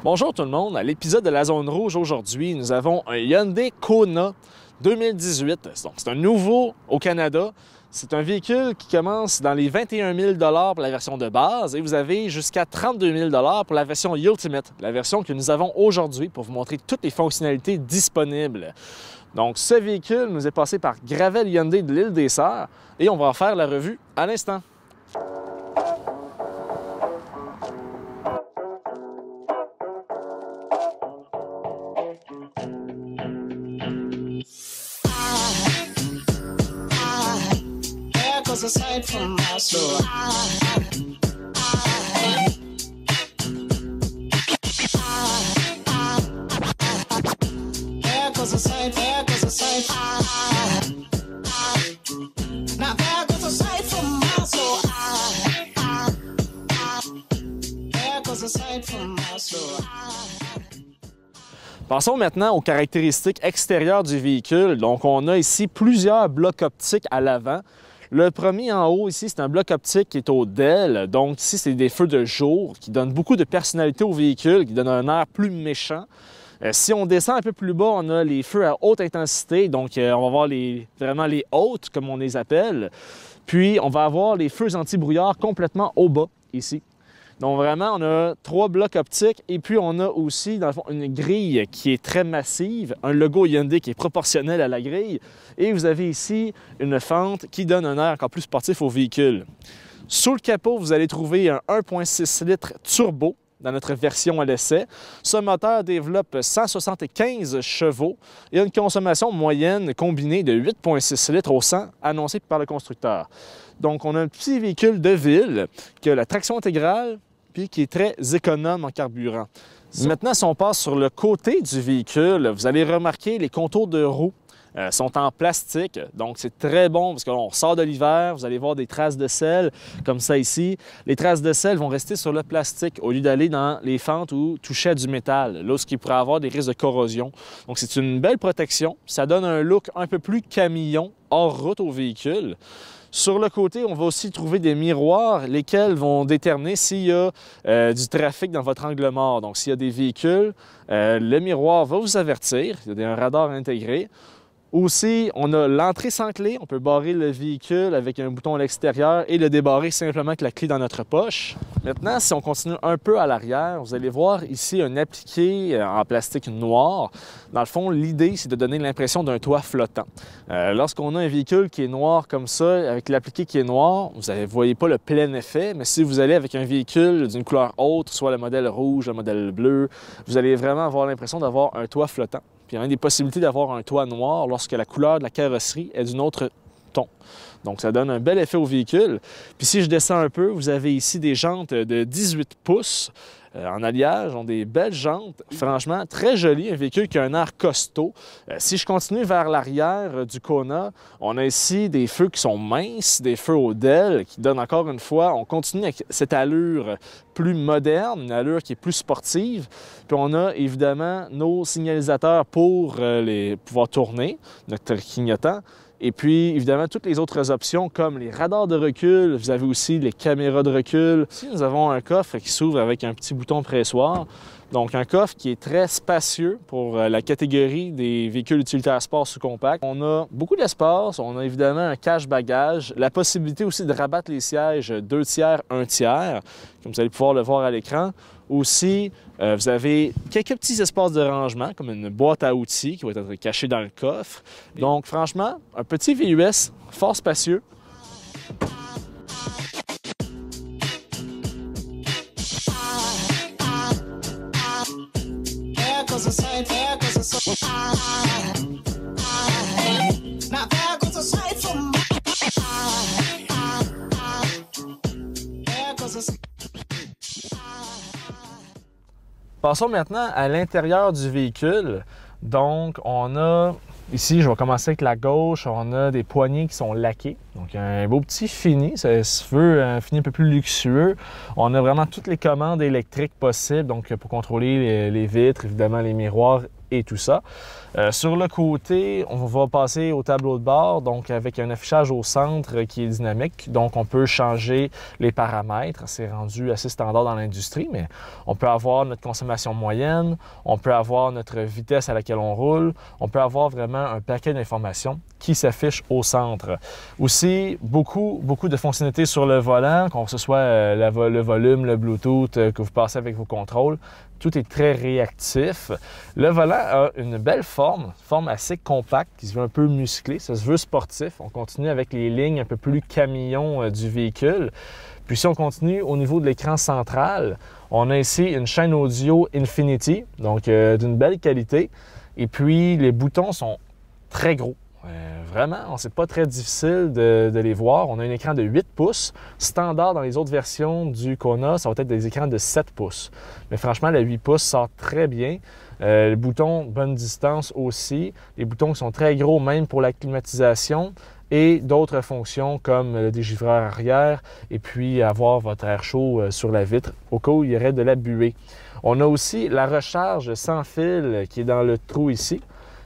Bonjour tout le monde, à l'épisode de la Zone Rouge aujourd'hui, nous avons un Hyundai Kona 2018. Donc, c'est un nouveau au Canada. C'est un véhicule qui commence dans les 21 000 $ pour la version de base et vous avez jusqu'à 32 000 $ pour la version Ultimate, la version que nous avons aujourd'hui pour vous montrer toutes les fonctionnalités disponibles. Donc, ce véhicule nous est passé par Gravel Hyundai de l'Île des Sœurs et on va en faire la revue à l'instant. Aside from my soul. There goes a sight, there goes a sight. Now there goes a sight from my soul. There goes a sight from my soul. Passons maintenant aux caractéristiques extérieures du véhicule. Donc, on a ici plusieurs blocs optiques à l'avant. Le premier en haut ici, c'est un bloc optique qui est au DEL. Donc ici, c'est des feux de jour qui donnent beaucoup de personnalité au véhicule, qui donnent un air plus méchant. Si on descend un peu plus bas, on a les feux à haute intensité. Donc on va voir vraiment les hautes, comme on les appelle. Puis on va avoir les feux anti-brouillard complètement au bas ici. Donc vraiment, on a 3 blocs optiques et puis on a aussi, dans le fond, une grille qui est très massive, un logo Hyundai qui est proportionnel à la grille et vous avez ici une fente qui donne un air encore plus sportif au véhicule. Sous le capot, vous allez trouver un 1,6 litres turbo dans notre version à l'essai. Ce moteur développe 175 chevaux et a une consommation moyenne combinée de 8,6 litres au 100 annoncée par le constructeur. Donc, on a un petit véhicule de ville qui a la traction intégrale puis qui est très économe en carburant. Maintenant, si on passe sur le côté du véhicule, vous allez remarquer les contours de roues sont en plastique. Donc, c'est très bon parce qu'on sort de l'hiver, vous allez voir des traces de sel comme ça ici. Les traces de sel vont rester sur le plastique au lieu d'aller dans les fentes ou toucher à du métal, là, ce qui pourrait avoir des risques de corrosion. Donc, c'est une belle protection. Ça donne un look un peu plus camion hors route au véhicule. Sur le côté, on va aussi trouver des miroirs, lesquels vont déterminer s'il y a du trafic dans votre angle mort. Donc, s'il y a des véhicules, le miroir va vous avertir. Il y a un radar intégré. Aussi, on a l'entrée sans clé. On peut barrer le véhicule avec un bouton à l'extérieur et le débarrer simplement avec la clé dans notre poche. Maintenant, si on continue un peu à l'arrière, vous allez voir ici un appliqué en plastique noir. Dans le fond, l'idée, c'est de donner l'impression d'un toit flottant. Lorsqu'on a un véhicule qui est noir comme ça, avec l'appliqué qui est noir, vous ne voyez pas le plein effet, mais si vous allez avec un véhicule d'une couleur autre, soit le modèle rouge, le modèle bleu, vous allez vraiment avoir l'impression d'avoir un toit flottant. Puis il y a une des possibilités d'avoir un toit noir lorsque la couleur de la carrosserie est d'une autre ton. Donc, ça donne un bel effet au véhicule. Puis si je descends un peu, vous avez ici des jantes de 18 pouces en alliage. Ont des belles jantes, franchement, très jolies. Un véhicule qui a un air costaud. Si je continue vers l'arrière du Kona, on a ici des feux qui sont minces, des feux au DEL qui donnent encore une fois, on continue avec cette allure plus moderne, une allure qui est plus sportive. Puis on a évidemment nos signalisateurs pour pouvoir tourner, notre clignotant. Et puis, évidemment, toutes les autres options comme les radars de recul, vous avez aussi les caméras de recul. Ici, nous avons un coffre qui s'ouvre avec un petit bouton pressoir. Donc, un coffre qui est très spacieux pour la catégorie des véhicules utilitaires sport sous-compact. On a beaucoup d'espace, on a évidemment un cache-bagage, la possibilité aussi de rabattre les sièges 2 tiers, 1 tiers, comme vous allez pouvoir le voir à l'écran. Aussi, vous avez quelques petits espaces de rangement, comme une boîte à outils qui va être cachée dans le coffre. Donc, franchement, un petit VUS fort spacieux. Passons maintenant à l'intérieur du véhicule. Donc, on a ici, je vais commencer avec la gauche, on a des poignées qui sont laquées. Donc, un beau petit fini, ça se veut un fini un peu plus luxueux. On a vraiment toutes les commandes électriques possibles, donc pour contrôler les vitres, évidemment les miroirs et tout ça. Sur le côté, on va passer au tableau de bord, donc avec un affichage au centre qui est dynamique. Donc, on peut changer les paramètres. C'est rendu assez standard dans l'industrie, mais on peut avoir notre consommation moyenne, on peut avoir notre vitesse à laquelle on roule, on peut avoir vraiment un paquet d'informations qui s'affichent au centre. Aussi, beaucoup de fonctionnalités sur le volant, que ce soit le volume, le Bluetooth que vous passez avec vos contrôles. Tout est très réactif. Le volant a une belle forme assez compacte, qui se veut un peu musclée, ça se veut sportif. On continue avec les lignes un peu plus camion du véhicule. Puis si on continue au niveau de l'écran central, on a ici une chaîne audio Infinity, donc d'une belle qualité. Et puis les boutons sont très gros. Vraiment, c'est pas très difficile de les voir. On a un écran de 8 pouces. Standard dans les autres versions du Kona, ça va être des écrans de 7 pouces. Mais franchement, le 8 pouces sort très bien. Les boutons bonne distance aussi. Les boutons qui sont très gros, même pour la climatisation. Et d'autres fonctions comme le dégivreur arrière et puis avoir votre air chaud sur la vitre au cas où il y aurait de la buée. On a aussi la recharge sans fil qui est dans le trou ici.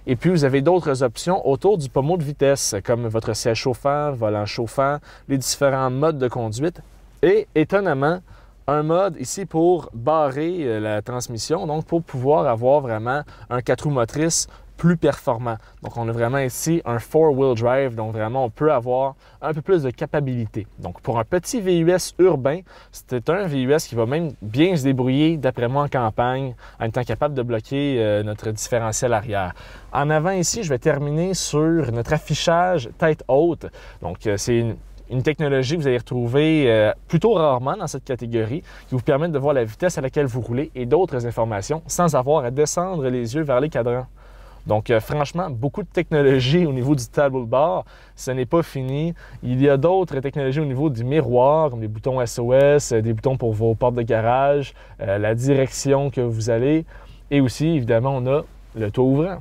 Et puis, vous avez d'autres options autour du pommeau de vitesse, comme votre siège chauffant, volant chauffant, les différents modes de conduite. Et étonnamment, un mode ici pour barrer la transmission, donc pour pouvoir avoir vraiment un 4 roues motrices plus performant. Donc, on a vraiment ici un 4-wheel drive, donc vraiment, on peut avoir un peu plus de capacité. Donc, pour un petit VUS urbain, c'est un VUS qui va même bien se débrouiller, d'après moi, en campagne, en étant capable de bloquer notre différentiel arrière. En avant ici, je vais terminer sur notre affichage tête haute. Donc, c'est une technologie que vous allez retrouver plutôt rarement dans cette catégorie, qui vous permet de voir la vitesse à laquelle vous roulez et d'autres informations sans avoir à descendre les yeux vers les cadrans. Donc, franchement, beaucoup de technologies au niveau du tableau de bord. Ce n'est pas fini. Il y a d'autres technologies au niveau du miroir, comme des boutons SOS, des boutons pour vos portes de garage, la direction que vous allez. Et aussi, évidemment, on a le toit ouvrant.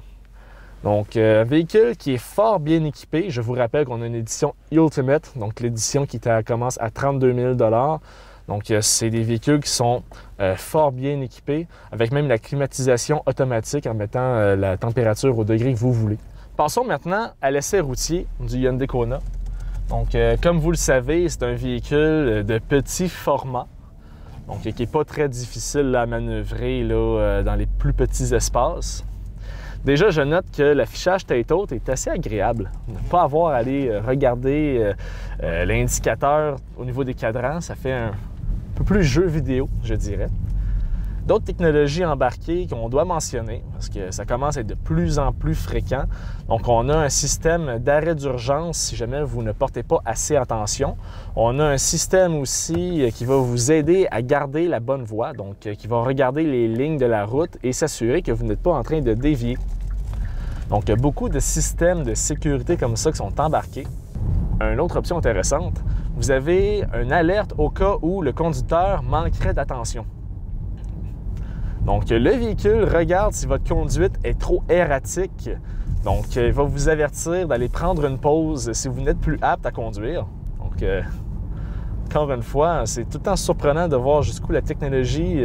Donc, un véhicule qui est fort bien équipé. Je vous rappelle qu'on a une édition Ultimate, donc l'édition qui commence à 32 000 $. Donc, c'est des véhicules qui sont fort bien équipés, avec même la climatisation automatique en mettant la température au degré que vous voulez. Passons maintenant à l'essai routier du Hyundai Kona. Donc, comme vous le savez, c'est un véhicule de petit format, donc qui n'est pas très difficile à manœuvrer là, dans les plus petits espaces. Déjà, je note que l'affichage tête haute est assez agréable. Ne pas avoir à aller regarder l'indicateur au niveau des cadrans, ça fait un peu plus jeu vidéo, je dirais. D'autres technologies embarquées qu'on doit mentionner, parce que ça commence à être de plus en plus fréquent. Donc, on a un système d'arrêt d'urgence si jamais vous ne portez pas assez attention. On a un système aussi qui va vous aider à garder la bonne voie, donc qui va regarder les lignes de la route et s'assurer que vous n'êtes pas en train de dévier. Donc, il y a beaucoup de systèmes de sécurité comme ça qui sont embarqués. Une autre option intéressante, vous avez une alerte au cas où le conducteur manquerait d'attention. Donc, le véhicule regarde si votre conduite est trop erratique. Donc, il va vous avertir d'aller prendre une pause si vous n'êtes plus apte à conduire. Donc, encore une fois, c'est tout le temps surprenant de voir jusqu'où la technologie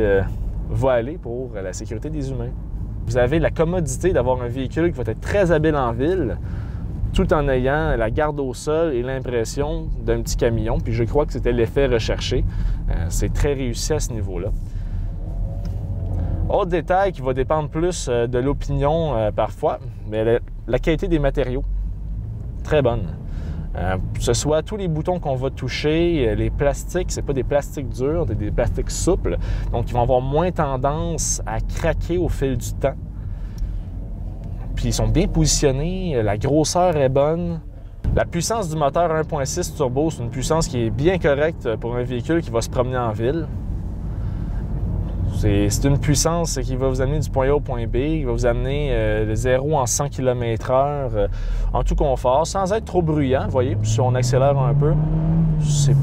va aller pour la sécurité des humains. Vous avez la commodité d'avoir un véhicule qui va être très habile en ville, tout en ayant la garde au sol et l'impression d'un petit camion. Puis je crois que c'était l'effet recherché. C'est très réussi à ce niveau-là. Autre détail qui va dépendre plus de l'opinion parfois, mais la qualité des matériaux, très bonne. Que ce soit tous les boutons qu'on va toucher, les plastiques, c'est pas des plastiques durs, c'est des plastiques souples, donc ils vont avoir moins tendance à craquer au fil du temps. Puis ils sont bien positionnés, la grosseur est bonne. La puissance du moteur 1.6 turbo, c'est une puissance qui est bien correcte pour un véhicule qui va se promener en ville. C'est une puissance qui va vous amener du point A au point B, qui va vous amener de 0 en 100 km/h en tout confort, sans être trop bruyant. Vous voyez, si on accélère un peu, c'est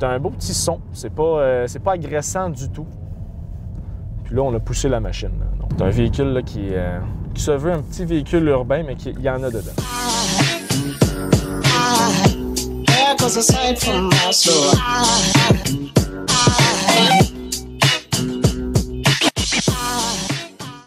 un beau petit son. C'est pas agressant du tout. Puis là, on a poussé la machine. Donc, c'est un véhicule là, qui se veut un petit véhicule urbain, mais il y en a dedans.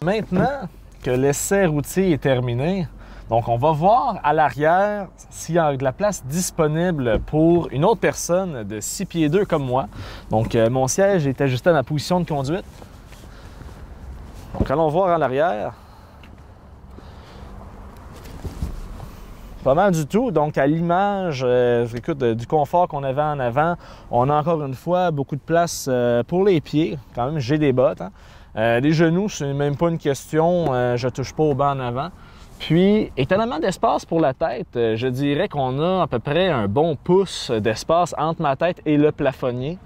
Maintenant que l'essai routier est terminé, donc on va voir à l'arrière s'il y a de la place disponible pour une autre personne de 6 pieds 2 comme moi. Donc mon siège est ajusté à ma position de conduite. Donc allons voir en arrière. Pas mal du tout. Donc à l'image du confort qu'on avait en avant, on a encore une fois beaucoup de place pour les pieds. Quand même, j'ai des bottes. Hein. Les genoux, c'est même pas une question. Je touche pas au banc en avant. Puis, étonnamment d'espace pour la tête, je dirais qu'on a à peu près un bon pouce d'espace entre ma tête et le plafonnier.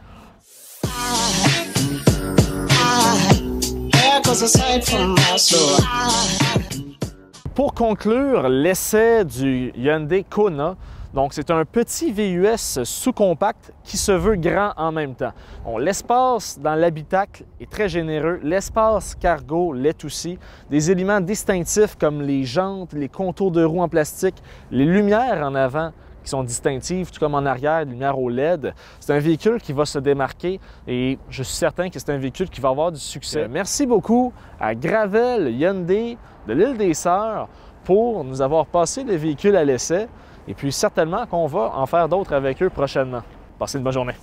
Pour conclure l'essai du Hyundai Kona, donc c'est un petit VUS sous-compact qui se veut grand en même temps. Bon, l'espace dans l'habitacle est très généreux, l'espace cargo l'est aussi. Des éléments distinctifs comme les jantes, les contours de roues en plastique, les lumières en avant qui sont distinctives, tout comme en arrière, les lumières au LED. C'est un véhicule qui va se démarquer et je suis certain que c'est un véhicule qui va avoir du succès. Merci beaucoup à Gravel Hyundai de l'Île des Sœurs pour nous avoir passé le véhicule à l'essai. Et puis certainement qu'on va en faire d'autres avec eux prochainement. Passez une bonne journée.